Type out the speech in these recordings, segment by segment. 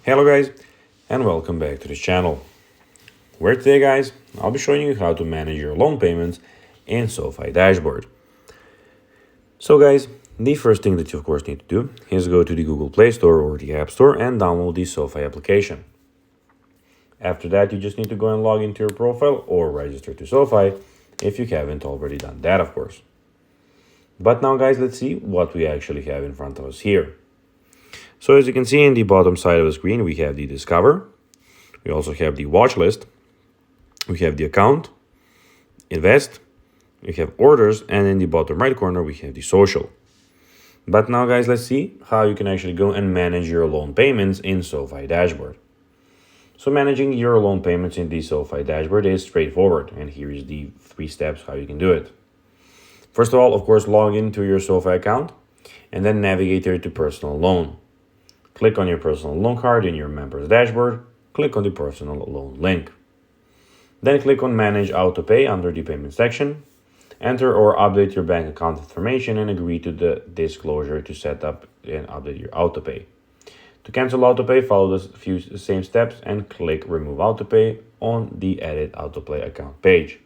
Hello guys, and welcome back to this channel, where today guys, I'll be showing you how to manage your loan payments in SoFi Dashboard. So guys, the first thing that you of course need to do is go to the Google Play Store or the App Store and download the SoFi application. After that, you just need to go and log into your profile or register to SoFi if you haven't already done that, of course. But now guys, let's see what we actually have in front of us here. So as you can see in the bottom side of the screen, we have the Discover. We also have the Watch List. We have the Account, Invest. We have Orders, and in the bottom right corner, we have the Social. But now guys, let's see how you can actually go and manage your loan payments in SoFi Dashboard. So managing your loan payments in the SoFi Dashboard is straightforward, and here is the 3 steps how you can do it. First of all, of course, log into your SoFi account and then navigate here to Personal Loan. Click on your personal loan card in your members dashboard. Click on the personal loan link. Then click on Manage Autopay under the payment section. Enter or update your bank account information and agree to the disclosure to set up and update your autopay. To cancel autopay, follow the same steps and click Remove Autopay on the Edit Autopay account page.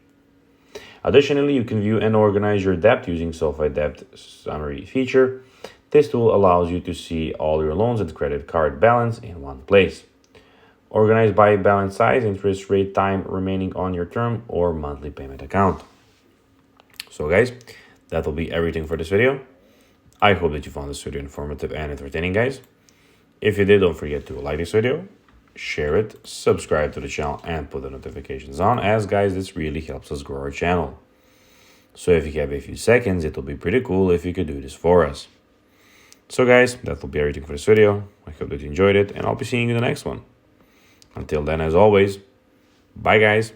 Additionally, you can view and organize your debt using SoFi Debt Summary feature. This tool allows you to see all your loans and credit card balance in one place. Organized by balance size, interest rate, time remaining on your term, or monthly payment account. So guys, that will be everything for this video. I hope that you found this video informative and entertaining, guys. If you did, don't forget to like this video, share it, subscribe to the channel, and put the notifications on, as guys, this really helps us grow our channel. So if you have a few seconds, it will be pretty cool if you could do this for us. So guys, that will be everything for this video. I hope that you enjoyed it, and I'll be seeing you in the next one. Until then, as always, bye guys.